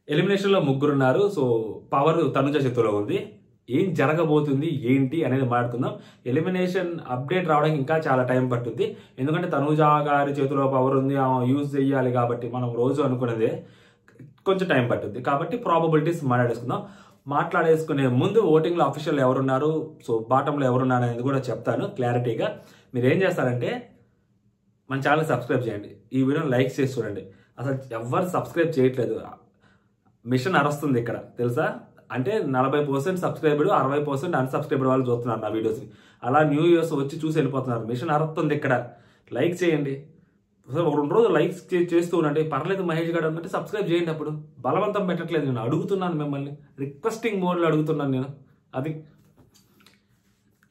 ఎలిమినేషన్లో ముగ్గురున్నారు. So power Tanuja చేతిలో ఉంది. ఏం జరగబోతుంది ఏంటి అనేది మాట్లాడుకుందాం. ఎలిమినేషన్ అప్డేట్ రావడానికి ఇంకా చాలా టైం పట్టుద్ది. ఎందుకంటే తనుజ గారి చేతిలో పవర్ ఉంది, యూజ్ చేయాలి కాబట్టి మనం రోజు అనుకునేదే కొంచెం టైం పట్టుద్ది. కాబట్టి ప్రాబబిలిటీస్ మాట్లాడేసుకునే ముందు ఓటింగ్లో అఫీషియల్ ఎవరున్నారు, సో బాటంలో ఎవరున్నారు అనేది కూడా చెప్తాను క్లారిటీగా. మీరు ఏం చేస్తారంటే మన ఛానల్ సబ్స్క్రైబ్ చేయండి, ఈ వీడియోని లైక్ చేసి చూడండి. అసలు ఎవరు సబ్స్క్రైబ్ చేయట్లేదు, మిషన్ అరుస్తుంది ఇక్కడ తెలుసా. అంటే 40% సబ్స్క్రైబర్లు, 60% అన్సబ్స్క్రైబర్ వాళ్ళు చూస్తున్నారు నా వీడియోస్ని. అలా న్యూ ఇయర్స్ వచ్చి చూసి వెళ్ళిపోతున్నారు. మిషన్ అరుస్తుంది ఇక్కడ. లైక్ చేయండి, ఒక 2 రోజులు లైక్స్ చేస్తూ ఉండండి. పర్లేదు మహేష్ గారు అనుకుంటే సబ్స్క్రైబ్ చేయండి. అప్పుడు బలవంతం పెట్టట్లేదు, నేను అడుగుతున్నాను మిమ్మల్ని, రిక్వెస్టింగ్ మోడ్లో అడుగుతున్నాను నేను. అది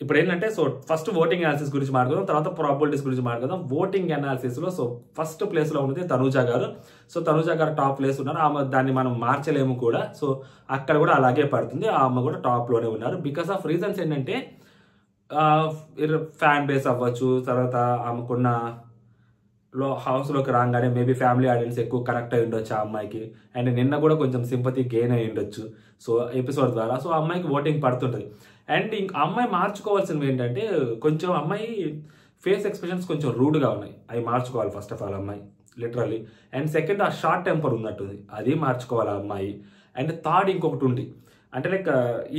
ఇప్పుడు ఏంటంటే సో ఫస్ట్ ఓటింగ్ అనాలిసిస్ గురించి మాట్లాడదాం, తర్వాత ప్రాబిలిటీస్ గురించి మాట్లాడదాం. ఓటింగ్ అనాలిసిస్లో సో ఫస్ట్ ప్లేస్లో ఉన్నది తనుజ గారు. సో తనుజ గారు టాప్ ప్లేస్ ఉన్నారు. ఆమె దాన్ని మనం మార్చలేము కూడా. సో అక్కడ కూడా అలాగే పడుతుంది, ఆమె కూడా టాప్లోనే ఉన్నారు. బికాస్ ఆఫ్ రీజన్స్ ఏంటంటే ఫ్యాన్ బేస్ అవ్వచ్చు, తర్వాత ఆమెకున్న హౌస్లోకి రాగానే మేబీ ఫ్యామిలీ ఆడియన్స్ ఎక్కువ కనెక్ట్ అయి ఉండొచ్చు ఆ అమ్మాయికి. అండ్ నిన్న కూడా కొంచెం సింపతి గెయిన్ అయి ఉండొచ్చు సో ఎపిసోడ్ ద్వారా. సో అమ్మాయికి ఓటింగ్ పడుతుంటుంది. అండ్ అమ్మాయి మార్చుకోవాల్సినవి ఏంటంటే కొంచెం అమ్మాయి ఫేస్ ఎక్స్ప్రెషన్స్ కొంచెం రూడ్గా ఉన్నాయి, అవి మార్చుకోవాలి ఫస్ట్ ఆఫ్ ఆల్ అమ్మాయి లిటరల్లీ. అండ్ సెకండ్ ఆ షార్ట్ టెంపర్ ఉన్నట్టుంది, అది మార్చుకోవాలి ఆ అమ్మాయి. అండ్ థర్డ్ ఇంకొకటి ఉంది, అంటే లైక్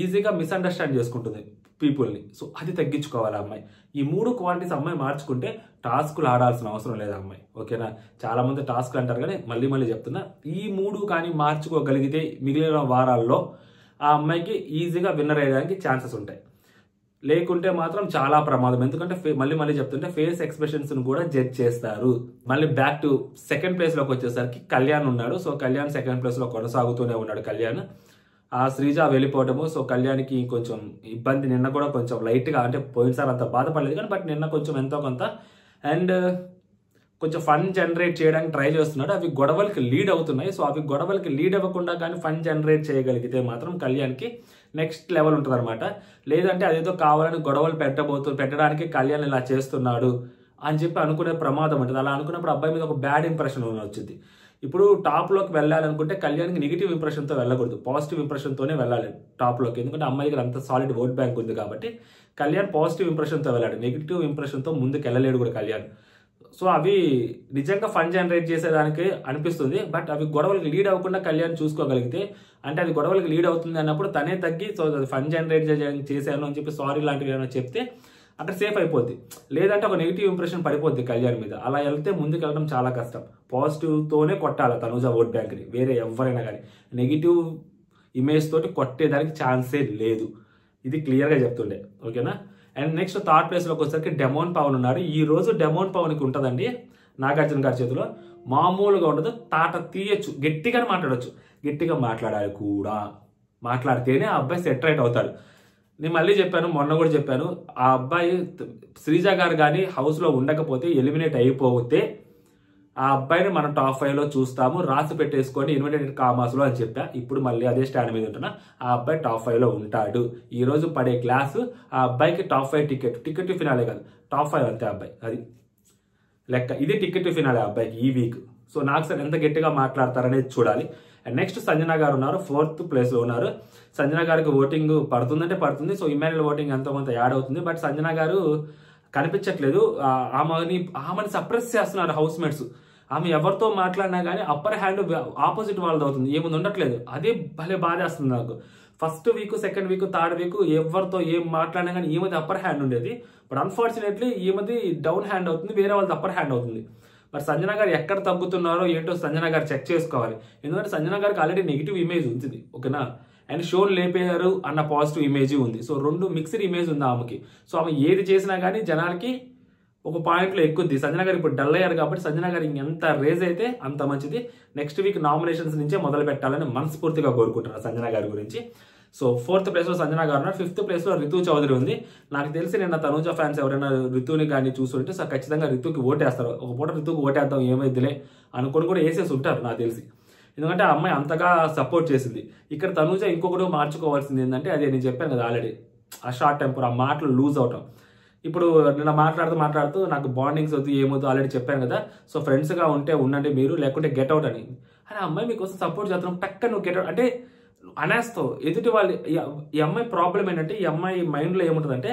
ఈజీగా మిస్అండర్స్టాండ్ చేసుకుంటుంది పీపుల్ని. సో అది తగ్గించుకోవాలి అమ్మాయి. ఈ 3 క్వాలిటీస్ అమ్మాయి మార్చుకుంటే టాస్క్లు ఆడాల్సిన అవసరం లేదు అమ్మాయి, ఓకేనా. చాలా మంది టాస్క్లు అంటారు కానీ మళ్ళీ చెప్తున్నా, ఈ 3 కానీ మార్చుకోగలిగితే మిగిలిన వారాల్లో ఆ అమ్మాయికి ఈజీగా విన్నర్ అయ్యడానికి ఛాన్సెస్ ఉంటాయి. లేకుంటే మాత్రం చాలా ప్రమాదం. ఎందుకంటే మళ్ళీ చెప్తుంటే ఫేస్ ఎక్స్ప్రెషన్స్ను కూడా జడ్జ్ చేస్తారు. మళ్ళీ బ్యాక్ టు సెకండ్ ప్లేస్లోకి వచ్చేసరికి కళ్యాణ్ ఉన్నాడు. సో కళ్యాణ్ సెకండ్ ప్లేస్లో కొనసాగుతూనే ఉన్నాడు కళ్యాణ్. ఆ శ్రీజ వెళ్ళిపోవడము, సో కళ్యాణ్కి కొంచెం ఇబ్బంది. నిన్న కూడా కొంచెం లైట్గా, అంటే పోయినసారి అంత బాధపడలేదు కానీ బట్ నిన్న కొంచెం ఎంతో కొంత. అండ్ కొంచెం ఫన్ జనరేట్ చేయడానికి ట్రై చేస్తున్నాడు, అవి గొడవలకి లీడ్ అవుతున్నాయి. సో అవి గొడవలకి లీడ్ అవ్వకుండా కానీ ఫన్ జనరేట్ చేయగలిగితే మాత్రం కళ్యాణ్కి నెక్స్ట్ లెవెల్ ఉంటుంది అనమాట. లేదంటే అదేదో కావాలని గొడవలు పెట్టడానికి కళ్యాణ్ ఇలా చేస్తున్నాడు అని చెప్పి అనుకునే ప్రమాదం ఉంటుంది. అలా అనుకున్నప్పుడు అబ్బాయి మీద ఒక బ్యాడ్ ఇంప్రెషన్ వచ్చింది. ఇప్పుడు టాప్లోకి వెళ్ళాలనుకుంటే కళ్యాణ్కి నెగిటివ్ ఇంప్రెషన్తో వెళ్ళకూడదు, పాజిటివ్ ఇంప్రెషన్తోనే వెళ్ళాలి టాప్లోకి. ఎందుకంటే అమ్మాయికి అంత సాలిడ్ ఓట్ బ్యాంక్ ఉంది కాబట్టి కళ్యాణ్ పాజిటివ్ ఇంప్రెషన్తో వెళ్ళాడు, నెగిటివ్ ఇంప్రెషన్తో ముందుకు వెళ్ళలేడు కూడా కళ్యాణ్. సో అవి నిజంగా ఫన్ జనరేట్ చేసేదానికి అనిపిస్తుంది, బట్ అవి గొడవలకి లీడ్ అవ్వకుండా కళ్యాణ్ చూసుకోగలిగితే, అంటే అది గొడవలకి లీడ్ అవుతుంది అన్నప్పుడు తనే తగ్గి సో ఫన్ జనరేట్ చేశాను అని చెప్పి సారీ లాంటివి ఏమైనా చెప్తే అక్కడ సేఫ్ అయిపోద్ది. లేదంటే ఒక నెగిటివ్ ఇంప్రెషన్ పడిపోద్ది కళ్యాణ్ మీద. అలా వెళ్తే ముందుకు వెళ్ళడం చాలా కష్టం. పాజిటివ్తోనే కొట్టాలి తనుజ ఓట్ బ్యాంక్ని, వేరే ఎవరైనా కానీ నెగిటివ్ ఇమేజ్ తోటి కొట్టేదానికి ఛాన్సే లేదు. ఇది క్లియర్గా చెప్తుండే, ఓకేనా. అండ్ నెక్స్ట్ థర్డ్ ప్లేస్లోకి వచ్చేసరికి డెమోన్ పవన్ ఉన్నారు. ఈ రోజు డెమోన్ పవన్కి ఉంటుందండి నాగార్జున గారి చేతిలో, మామూలుగా ఉండదు. తాట తీయచ్చు, గట్టిగానే మాట్లాడచ్చు, గట్టిగా మాట్లాడాలి కూడా. మాట్లాడితేనే ఆ అబ్బాయి సెట్ రైట్ అవుతాడు. నేను మళ్ళీ చెప్పాను, మొన్న కూడా చెప్పాను, ఆ అబ్బాయి శ్రీజ గారు కానీ హౌస్లో ఉండకపోతే, ఎలిమినేట్ అయిపోతే ఆ అబ్బాయిని మనం టాప్ 5లో చూస్తాము, రాసి పెట్టేసుకొని ఇన్వైటెడ్ కామాస్లో అని చెప్పా. ఇప్పుడు మళ్ళీ అదే స్టాండ్ మీద ఉంటున్నా, ఆ అబ్బాయి టాప్ 5లో ఉంటాడు. ఈ రోజు పడే క్లాసు ఆ అబ్బాయికి టాప్ 5 టికెట్ టు ఫినాలే కాదు, టాప్ 5 అంతే అబ్బాయి. అది లెక్క, ఇది టికెట్ టు ఫినాలే అబ్బాయికి ఈ వీక్. సో నాకు సార్ ఎంత గట్టిగా మాట్లాడతారనేది చూడాలి. అండ్ నెక్స్ట్ సంజన గారు ఉన్నారు, 4th ప్లేస్లో ఉన్నారు. సంజన గారికి ఓటింగ్ పడుతుందంటే పడుతుంది. సో ఇమాన్యుల్ ఓటింగ్ ఎంతో కొంత యాడ్ అవుతుంది, బట్ సంజన గారు కనిపించట్లేదు. ఆమెని సప్రెస్ చేస్తున్నారు హౌస్ మేట్స్. ఆమె ఎవరితో మాట్లాడినా కానీ అప్పర్ హ్యాండ్ ఆపోజిట్ వాళ్ళది అవుతుంది, ఏముంది ఉండట్లేదు. అదే భలే బాధేస్తుంది నాకు. First week, second week, third week ఎవరితో ఏం మాట్లాడినా కానీ ఈమెది అప్పర్ హ్యాండ్ ఉండేది. బట్ అన్ఫార్చునేట్లీ ఈమెది డౌన్ హ్యాండ్ అవుతుంది, వేరే వాళ్ళది అప్పర్ హ్యాండ్ అవుతుంది. మరి సంజన గారు ఎక్కడ తగ్గుతున్నారో ఏంటో సంజన గారు చెక్ చేసుకోవాలి. ఎందుకంటే సంజన గారికి ఆల్రెడీ నెగిటివ్ ఇమేజ్ ఉంటుంది, ఓకేనా. అండ్ షోని లేపేయారు అన్న పాజిటివ్ ఇమేజ్ ఉంది. సో 2 మిక్స్డ్ ఇమేజ్ ఉంది ఆమెకి. సో ఆమె ఏది చేసినా కానీ జనాలకి ఒక పాయింట్లో ఎక్కుద్ది. సంజన గారు ఇప్పుడు డల్ అయ్యారు కాబట్టి సంజన గారు ఎంత రేజ్ అయితే అంత మంచిది. నెక్స్ట్ వీక్ నామినేషన్స్ నుంచే మొదలు పెట్టాలని మనస్ఫూర్తిగా కోరుకుంటున్నారు సంజన గారి గురించి. సో 4th ప్లేస్లో సంజన గారు ఉన్నారు. 5th ప్లేస్లో రితు చౌదరి ఉంది. నాకు తెలిసి నిన్న తనుజ ఫ్యాన్స్ ఎవరైనా రితుని కానీ చూస్తుంటే సో ఖచ్చితంగా రితుకి ఓటేస్తారు. ఒక పూట రితుకి ఓటేద్దాం ఏమైద్దిలే అనుకొని కూడా వేసేసి ఉంటారు నాకు తెలిసి. ఎందుకంటే ఆ అమ్మాయి అంతగా సపోర్ట్ చేసింది. ఇక్కడ తనుజ ఇంకొకటి మార్చుకోవాల్సింది ఏంటంటే, అదే నేను చెప్పాను కదా ఆల్రెడీ, ఆ షార్ట్ టెంపర్, ఆ మాటలు లూజ్ అవటం. ఇప్పుడు నిన్న మాట్లాడుతూ నాకు బాండింగ్స్ వద్దు ఏమొద్దు ఆల్రెడీ చెప్పాను కదా. సో ఫ్రెండ్స్గా ఉంటే ఉండండి మీరు, లేకుంటే గెట్ అవుట్ అని. అని ఆ అమ్మాయి మీకోసం సపోర్ట్ చేస్తున్నాం టక్క నువ్వు గెట్ అంటే అనేస్తావు ఎదుటి వాళ్ళు. ఈ అమ్మాయి ప్రాబ్లం ఏంటంటే ఈ అమ్మాయి మైండ్లో ఏముంటుందంటే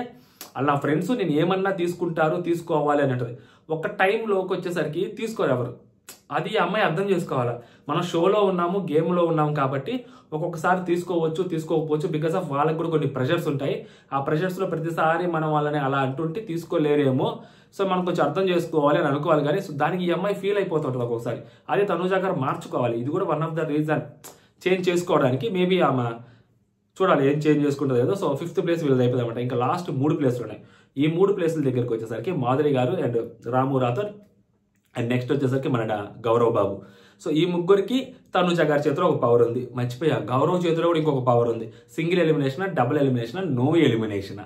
వాళ్ళ ఫ్రెండ్స్ నేను ఏమన్నా తీసుకుంటారు తీసుకోవాలి అని అంటది. ఒక టైంలోకి వచ్చేసరికి తీసుకోరు ఎవరు. అది ఈ అమ్మాయి అర్థం చేసుకోవాలా. మనం షోలో ఉన్నాము, గేమ్లో ఉన్నాము కాబట్టి ఒక్కొక్కసారి తీసుకోవచ్చు తీసుకోకపోవచ్చు, బికాస్ ఆఫ్ వాళ్ళకి కూడా కొన్ని ప్రెషర్స్ ఉంటాయి. ఆ ప్రెషర్స్లో ప్రతిసారి మనం వాళ్ళని అలా అంటుంటే తీసుకోలేరేమో. సో మనం కొంచెం అర్థం చేసుకోవాలి అని అనుకోవాలి. కానీ సో దానికి ఈ అమ్మాయి ఫీల్ అయిపోతుంటుంది ఒక్కొక్కసారి. అది తనూజ గారు మార్చుకోవాలి. ఇది కూడా one of the reason change చేసుకోవడానికి. మేబీ ఆమె చూడాలి ఏం చేంజ్ చేసుకుంటుంది ఏదో. సో 5th ప్లేస్ వీళ్ళది అయిపోయింది అనమాట. ఇంకా లాస్ట్ 3 ప్లేస్లు ఉన్నాయి. ఈ 3 ప్లేసుల దగ్గరికి వచ్చేసరికి మాధురి గారు and Ramu Rathod and next వచ్చేసరికి మన గౌరవ్ బాబు. సో ఈ ముగ్గురికి తనుజ గారి చేతిలో ఒక పవర్ ఉంది. మర్చిపోయా, గౌరవ్ చేతిలో కూడా ఇంకొక పవర్ ఉంది. Single elimination, double elimination, no elimination.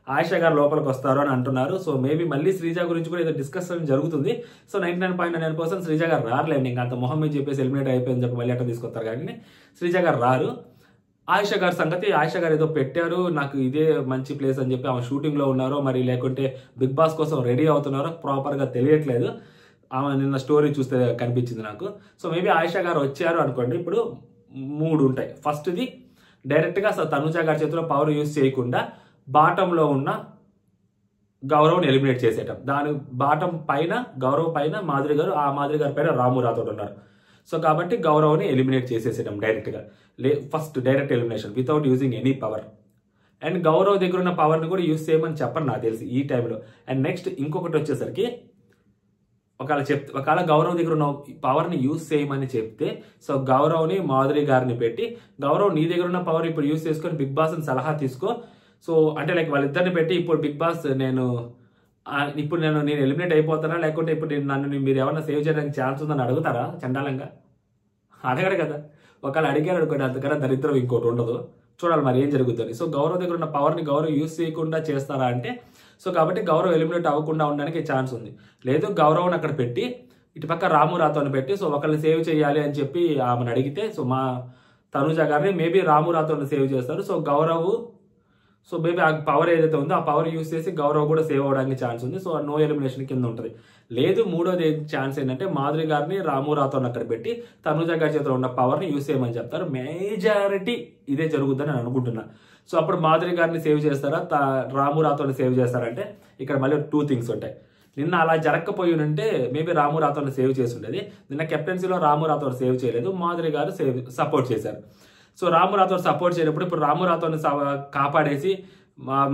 Ayesha గారు లోపలికి వస్తారు అని అంటున్నారు. సో మేబీ మళ్ళీ శ్రీజ గురించి కూడా ఏదో డిస్కషన్ జరుగుతుంది. సో 99.9% శ్రీజ గారు రారులేండి. ఇంకా అంత మొహం మీద చెప్పేసి ఎలిమినేట్ అయిపోయిందని చెప్పి మళ్ళీ అట్లా తీసుకొస్తారు. కానీ శ్రీజ గారు రారు. ఆయిషా గారి సంగతి, ఆయిషా గారు ఏదో పెట్టారు నాకు ఇదే మంచి ప్లేస్ అని చెప్పి ఆమె షూటింగ్లో ఉన్నారో మరి లేకుంటే బిగ్ బాస్ కోసం రెడీ అవుతున్నారో ప్రాపర్గా తెలియట్లేదు. ఆమె నిన్న స్టోరీ చూస్తే కనిపించింది నాకు. సో మేబీ ఆయిషా గారు వచ్చారు అనుకోండి. ఇప్పుడు 3 ఉంటాయి. ఫస్ట్ది డైరెక్ట్గా అసలు తనుజ గారి చేతిలో పవర్ యూజ్ చేయకుండా బాటంలో ఉన్న గౌరవ్ని ఎలిమినేట్ చేసేయటం. దాని బాటం పైన గౌరవ్ పైన మాధురి గారు, ఆ మాధురి గారి పైన రాము రాథోడ్ ఉన్నారు. సో కాబట్టి గౌరవ్ని ఎలిమినేట్ చేసేసేయడం డైరెక్ట్గా. First direct elimination without using any power. And Gaurav దగ్గర ఉన్న పవర్ని కూడా యూజ్ చేయమని చెప్పండి నాకు తెలిసి ఈ టైంలో. అండ్ నెక్స్ట్ ఇంకొకటి వచ్చేసరికి ఒకవేళ గౌరవ్ దగ్గర ఉన్న పవర్ని యూజ్ చేయమని చెప్తే సో గౌరవ్ని మాధురి గారిని పెట్టి గౌరవ్ నీ దగ్గర ఉన్న పవర్ ఇప్పుడు యూజ్ చేసుకొని బిగ్ బాస్ని సలహా తీసుకో. సో అంటే లైక్ వాళ్ళిద్దరిని పెట్టి ఇప్పుడు బిగ్ బాస్ నేను ఎలిమినేట్ అయిపోతానా లేకుంటే ఇప్పుడు నన్ను మీరు ఏమన్నా సేవ్ చేయడానికి ఛాన్స్ ఉందని అడుగుతారా? చండాలంగా అడగడు కదా. ఒకవేళ అడిగారు అనుకోండి అంతకన్నా దరిద్రం ఇంకోటి ఉండదు. చూడాలి మరి ఏం జరుగుతుంది. సో గౌరవ్ దగ్గర ఉన్న పవర్ని గౌరవ్ యూజ్ చేయకుండా చేస్తారా అంటే సో కాబట్టి గౌరవ్ ఎలిమినేట్ అవ్వకుండా ఉండడానికి ఛాన్స్ ఉంది. లేదు గౌరవ్ని అక్కడ పెట్టి ఇటుపక్క రాము రాథోడ్ని పెట్టి సో ఒకరిని సేవ్ చేయాలి అని చెప్పి ఆమెను అడిగితే సో మా తనుజ గారిని మేబీ రాము రాథోడ్ని సేవ్ చేస్తారు. సో గౌరవ్ సో మేబీ ఆ పవర్ ఏదైతే ఉందో ఆ పవర్ యూజ్ చేసి గౌరవ్ కూడా సేవ్ అవ్వడానికి ఛాన్స్ ఉంది. సో నో ఎలిమినేషన్ కింద ఉంటుంది. లేదు మూడోది ఛాన్స్ ఏంటంటే మాధురి గారిని రాము రాథోడ్ని అక్కడ పెట్టి తనుజ గారి చేతిలో ఉన్న పవర్ని యూజ్ చేయమని చెప్తారు. మేజారిటీ ఇదే జరుగుతుందని నేను అనుకుంటున్నా. సో అప్పుడు మాధురి గారిని సేవ్ చేస్తారా రాము రాథోడ్ని సేవ్ చేస్తారంటే ఇక్కడ మళ్ళీ 2 థింగ్స్ ఉంటాయి. నిన్న అలా జరగకపోయి ఉంటే మేబీ రాము రాథోడ్ని సేవ్ చేసి ఉండేది. నిన్న కెప్టెన్సీలో రాము రాథోడ్ సేవ్ చేయలేదు, మాధురి గారు సపోర్ట్ చేశారు. సో రాము రాథోడ్ సపోర్ట్ చేయనప్పుడు ఇప్పుడు రాము రాథోడ్ని కాపాడేసి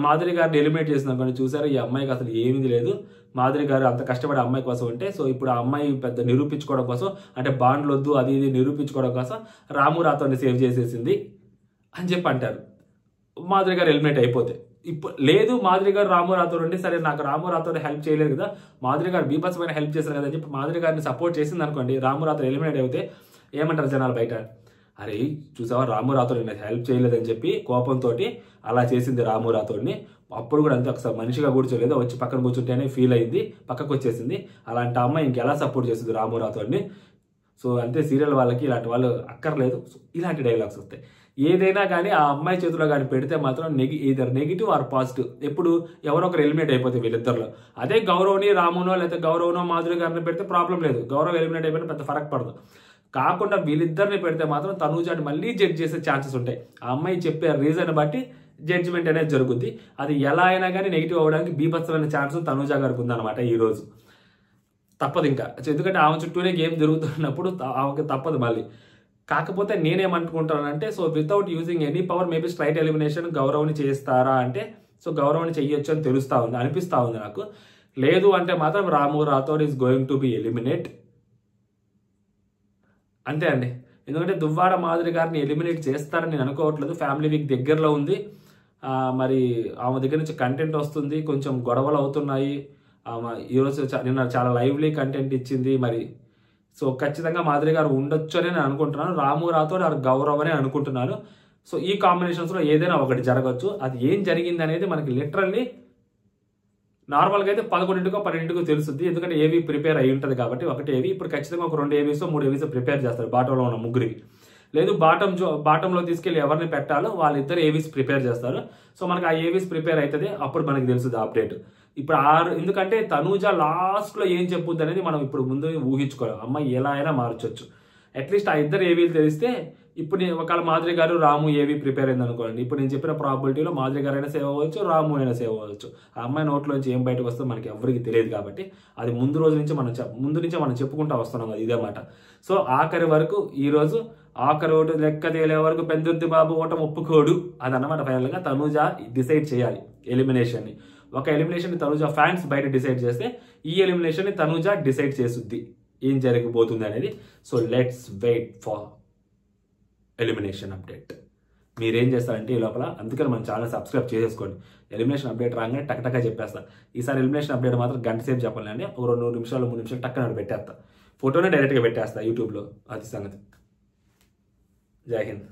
మాధురి గారిని ఎలిమినేట్ చేసిన కొన్ని చూసారు. ఈ అమ్మాయికి అసలు ఏమీ లేదు. మాధురి గారు అంత కష్టపడి అమ్మాయి కోసం ఉంటే సో ఇప్పుడు ఆ అమ్మాయి పెద్ద నిరూపించుకోవడం కోసం అంటే బాండ్లు వద్దు అది ఇది నిరూపించుకోవడం కోసం రాము రాథోడ్ని సేవ్ చేసేసింది అని చెప్పి అంటారు. మాధురి గారు ఎలిమినేట్ అయిపోతే ఇప్పుడు లేదు మాధురి గారు రాము రాథోడ్ ఉండి సరే నాకు రాము రాథోడ్ హెల్ప్ చేయలేదు కదా మాధురి గారు బీభత్స పైన హెల్ప్ చేశారు కదా అని చెప్పి మాధురి గారిని సపోర్ట్ చేసింది అనుకోండి. రాము రాథోడ్ ఎలిమినేట్ అయితే ఏమంటారు జనాలు బయట? అరే చూసావా రాము రాథోడ్ నాకు హెల్ప్ చేయలేదని చెప్పి కోపంతో అలా చేసింది రాము రాథోడ్ని. అప్పుడు కూడా అంతే ఒకసారి మనిషిగా కూర్చోలేదు, వచ్చి పక్కన కూర్చుంటేనే ఫీల్ అయింది, పక్కకు వచ్చేసింది. అలాంటి అమ్మాయి ఇంకెలా సపోర్ట్ చేసింది రాము రాథోడ్ని? సో అంతే సీరియల్ వాళ్ళకి ఇలాంటి వాళ్ళు అక్కర్లేదు. సో ఇలాంటి డైలాగ్స్ వస్తాయి. ఏదైనా కానీ ఆ అమ్మాయి చేతిలో కానీ పెడితే మాత్రం ఈదర్ నెగిటివ్ ఆర్ పాజిటివ్. ఎప్పుడు ఎవరో ఒకరు ఎలిమినేట్ అయిపోతే వీళ్ళిద్దరిలో. అదే గౌరవ్ని రామునో లేకపోతే గౌరవ్నో మాధురి గారిని పెడితే ప్రాబ్లం లేదు, గౌరవ్ ఎలిమినేట్ అయిపోయినా పెద్ద ఫరక్ పడదు. కాకుండా వీళ్ళిద్దరిని పెడితే మాత్రం తనూజాని మళ్ళీ జడ్జ్ చేసే ఛాన్సెస్ ఉంటాయి. ఆ అమ్మాయి చెప్పే రీజన్ బట్టి జడ్జిమెంట్ అనేది జరుగుద్ది. అది ఎలా అయినా కానీ నెగిటివ్ అవ్వడానికి బీభత్సమైన ఛాన్స్ తనూజ గారికి ఉందన్నమాట ఈరోజు. తప్పదు ఇంకా, ఎందుకంటే ఆమె చుట్టూనే గేమ్ జరుగుతున్నప్పుడు ఆమెకి తప్పదు మళ్ళీ. కాకపోతే నేనేమనుకుంటానంటే so without using any power maybe straight elimination గౌరవ్ని చేస్తారా అంటే సో గౌరవ్ని చెయ్యొచ్చు అని అనిపిస్తూ ఉంది నాకు. లేదు అంటే మాత్రం Ramu Rathod is going to be eliminate అంతే అండి. ఎందుకంటే దువ్వాడ మాధురి గారిని ఎలిమినేట్ చేస్తారని నేను అనుకోవట్లేదు. ఫ్యామిలీ వీక్ దగ్గరలో ఉంది. మరి ఆమె దగ్గర నుంచి కంటెంట్ వస్తుంది, కొంచెం గొడవలు అవుతున్నాయి. ఈరోజు నిన్న చాలా లైవ్లీ కంటెంట్ ఇచ్చింది. మరి సో ఖచ్చితంగా మాధురి గారు ఉండొచ్చు అని నేను అనుకుంటున్నాను. రాము రాథోడ్ ఆర్ గౌరవ్ అని అనుకుంటున్నాను. సో ఈ కాంబినేషన్స్లో ఏదైనా ఒకటి జరగచ్చు. అది ఏం జరిగింది అనేది మనకి లిటరల్లీ నార్మల్గా అయితే 11కో 12కో తెలుస్తుంది. ఎందుకంటే ఏవీ ప్రిపేర్ అయి ఉంటుంది కాబట్టి. ఒకటి ఏవి ఇప్పుడు ఖచ్చితంగా ఒక 2 ఏవీస్ 3 ఏవీస్ ప్రిపేర్ చేస్తారు బాటంలో ఉన్న ముగ్గురికి. లేదు బాటంలో తీసుకెళ్లి ఎవరిని పెట్టాలో వాళ్ళిద్దరు ఏవీస్ ప్రిపేర్ చేస్తారు. సో మనకి ఆ ఏవీస్ ప్రిపేర్ అవుతుంది, అప్పుడు మనకి తెలుస్తుంది అప్డేట్. ఇప్పుడు ఎందుకంటే తనూజ లాస్ట్లో ఏం చెప్పుద్ది అనేది మనం ఇప్పుడు ముందు ఊహించుకోవాలి. అమ్మాయి ఎలా అయినా మార్చొచ్చు. అట్లీస్ట్ ఆ ఇద్దరు ఏవీలు తెలిస్తే ఇప్పుడు ఒకవేళ మాధురి గారు రాము ఏవి ప్రిపేర్ అయింది అనుకోండి, ఇప్పుడు నేను చెప్పిన ప్రాబిలిటీలో మాధురి గారు అయినా సేవ్ అవ్వచ్చు, రాము అయినా సేవ్ అవ్వచ్చు. ఆ అమ్మాయి నోట్లోంచి ఏం బయటకు వస్తుందో మనకి ఎవరికి తెలియదు కాబట్టి అది ముందు నుంచే మనం చెప్పుకుంటూ వస్తున్నాం కదా, ఇదే మాట. సో ఆఖరి వరకు ఈరోజు ఆఖరి ఓటు లెక్క తేలే వరకు పెందుర్తి బాబు ఓటం ఒప్పుకోడు అదన్నమాట. ఫైనల్గా తనూజ డిసైడ్ చేయాలి ఎలిమినేషన్ని. ఒక ఎలిమినేషన్ తనూజ ఫ్యాన్స్ బయట డిసైడ్ చేస్తే ఈ ఎలిమినేషన్ని తనూజ డిసైడ్ చేస్తుంది ఏం జరగబోతుంది అనేది. So let's wait for elimination update. మీరేం చేస్తారంటే ఈ లోపల, అందుకని మన ఛానల్ సబ్స్క్రైబ్ చేసేసుకోండి. ఎలిమినేషన్ అప్డేట్ రాగానే టక్టక్గా చెప్పేస్తా. ఈసారి ఎలిమినేషన్ అప్డేట్ మాత్రం గంట సేపు చెప్పాలండి, ఒక 2 నిమిషాలు 3 నిమిషాలు టక్కన పెట్టేస్తా, ఫోటోనే డైరెక్ట్గా పెట్టేస్తా యూట్యూబ్లో. అది సంగతి. జై హింద్.